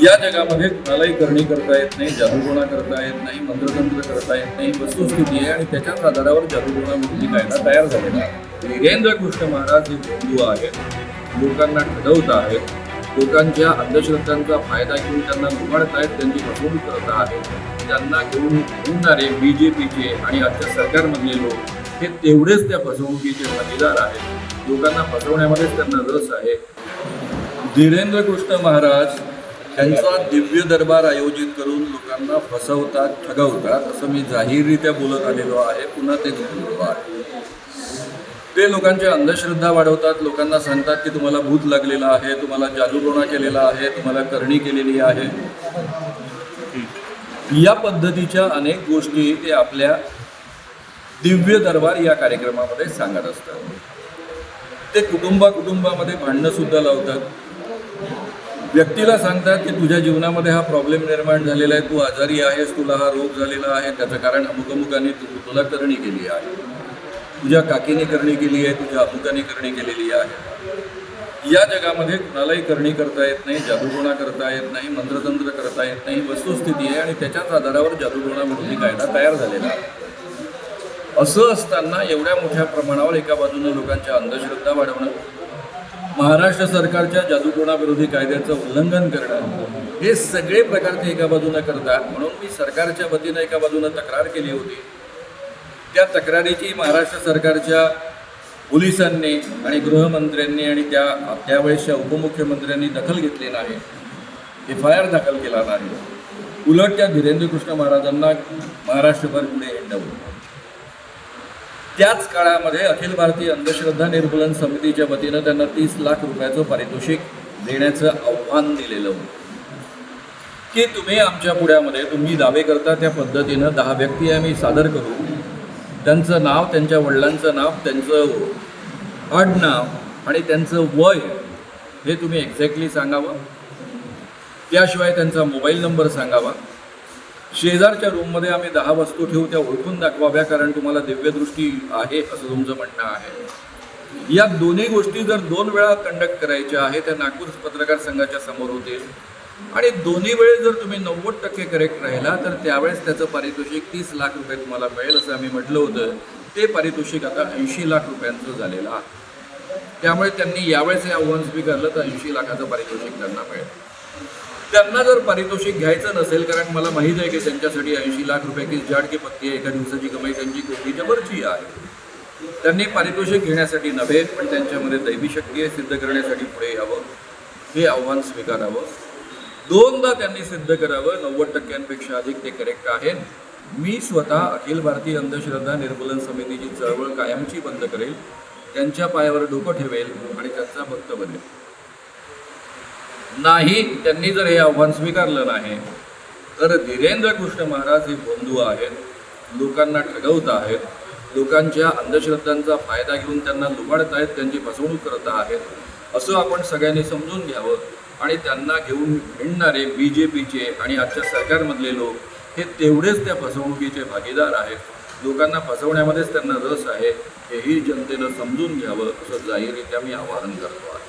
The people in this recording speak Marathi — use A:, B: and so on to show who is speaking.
A: या जगामध्ये कुणालाही करणी करता येत नाही, जादूटोणा करता येत नाही, मंत्रतंत्र करता येत नाही, वस्तुस्थिती आहे आणि त्याच्याच आधारावर जादूटोणा विरोधी कायदा तयार झालेला आहे. वीरेंद्र कृष्ण महाराज हे बंधू आहेत, लोकांना ठरवत आहेत, लोकांच्या अंधश्रद्धांचा फायदा घेऊन त्यांना लुबाडत आहेत, त्यांची फसवणूक करत आहेत. त्यांना घेऊन हिंडणारे BJPचे आणि आजच्या सरकारमधले लोक हे तेवढेच त्या फसवणुकीचे भागीदार आहेत. लोकांना फसवण्यामध्येच त्यांना रस आहे. धीरेंद्र कृष्ण महाराज त्यांचा दिव्य दरबार आयोजित करून लोकांना फसवतात, ठगवतात, असं मी जाहीररित्या बोलत आलेलो आहे. पुन्हा ते बोलतो आहे. ते लोकांच्या अंधश्रद्धा वाढवतात, लोकांना सांगतात की तुम्हाला भूत लागलेला आहे, तुम्हाला जादूटोणा केलेला आहे, तुम्हाला करणी केलेली आहे. या पद्धतीच्या अनेक गोष्टी ते आपल्या दिव्य दरबार या कार्यक्रमामध्ये सांगत असतात. ते कुटुंबामध्ये भांडणं सुद्धा लावतात. व्यक्तीला सांगतात की तुझ्या जीवनामध्ये हा प्रॉब्लेम निर्माण झालेला आहे, तू आजारी आहेस, तुला हा रोग झालेला आहे, त्याचं कारण अमुकाने तुला करणी केली आहे, तुझ्या काकीने करणी केली आहे, तुझ्या अमुकाने करणी केलेली आहे. या जगामध्ये कुणालाही करणी करता येत नाही, जादूटोणा करता येत नाही, मंत्रतंत्र करता येत नाही, वस्तुस्थिती आहे आणि त्याच्याच आधारावर जादूटोणा विरोधी कायदा तयार झालेला आहे. असं असताना एवढ्या मोठ्या प्रमाणावर एका बाजूने लोकांच्या अंधश्रद्धा वाढवणं, महाराष्ट्र सरकारच्या जादूटोणा विरोधी कायद्याचं उल्लंघन करणं, हे सगळे प्रकार ते एका बाजूनं करतात. म्हणून मी सरकारच्या वतीनं एका बाजूनं तक्रार केली होती. त्या तक्रारीची महाराष्ट्र सरकारच्या पोलिसांनी आणि गृहमंत्र्यांनी आणि त्यावेळेसच्या उपमुख्यमंत्र्यांनी दखल घेतली नाही, FIR दाखल केला नाही. उलट त्या धीरेंद्र कृष्ण महाराजांना महाराष्ट्रभर पुढे हिंडवलं. त्याच काळामध्ये अखिल भारतीय अंधश्रद्धा निर्मूलन समितीच्या वतीनं त्यांना 30 लाख रुपयाचं पारितोषिक देण्याचं आव्हान दिलेलं होतं की तुम्ही आमच्या पुढ्यामध्ये तुम्ही दावे करता त्या पद्धतीनं 10 व्यक्ती आम्ही सादर करू, त्यांचं नाव, त्यांच्या वडिलांचं नाव, त्यांचं आडनाव आणि त्यांचं वय हे तुम्ही एक्झॅक्टली सांगावं. त्याशिवाय त्यांचा मोबाईल नंबर सांगावा. शेजारच्या रूममध्ये आम्ही 10 वस्तू ठेवू, त्या ओळखून दाखवाव्या, कारण तुम्हाला दिव्यदृष्टी आहे असं तुमचं म्हणणं आहे. या दोन्ही गोष्टी जर 2 वेळा कंडक्ट करायच्या आहे, त्या नागपूर पत्रकार संघाच्या समोर होतील आणि दोन्ही वेळेस जर तुम्ही 90% करेक्ट राहिला तर त्यावेळेस त्याचं पारितोषिक 30 लाख रुपये तुम्हाला मिळेल असं आम्ही म्हटलं होतं. ते पारितोषिक आता 80 लाख रुपयांचं झालेलं आहे. त्यामुळे त्यांनी यावेळेस हे आव्हान स्वीकारलं तर 80 लाखाचं पारितोषिक त्यांना मिळेल. त्यांना जर पारितोषिक घ्यायचं नसेल, कारण मला माहीत आहे की त्यांच्यासाठी 80 लाख रुपये की जाड की पत्ती आहे, एका दिवसाची कमाई त्यांची कोटीच्या वरची आहे. त्यांनी पारितोषिक घेण्यासाठी नव्हे, पण त्यांच्यामध्ये दैवी शक्ती आहे, सिद्ध करण्यासाठी पुढे यावं, हे आव्हान स्वीकारावं. 2दा त्यांनी सिद्ध करावं. 90%पेक्षा अधिक ते करेक्ट आहे. मी स्वतः अखिल भारतीय अंधश्रद्धा निर्मूलन समितीची चळवळ कायमची बंद करेल, त्यांच्या पायावर डोकं ठेवेल आणि त्यांचा भक्त बनेल. नाही, त्यांनी जर हे आव्हान स्वीकारलं नाही तर धीरेंद्र कृष्ण महाराज हे बंधू आहेत, लोकांना ठगवत आहेत, लोकांच्या अंधश्रद्धांचा फायदा घेऊन त्यांना लुबाडत आहेत, त्यांची फसवणूक करत आहेत, असं आपण सगळ्यांनी समजून घ्यावं. आणि त्यांना घेऊन हिंडणारे BJPचे आणि आजच्या सरकारमधले लोक हे तेवढेच त्या फसवणुकीचे भागीदार आहेत. लोकांना फसवण्यामध्येच त्यांना रस आहे, हेही जनतेनं समजून घ्यावं असं जाहीररित्या मी आवाहन करतो आहे.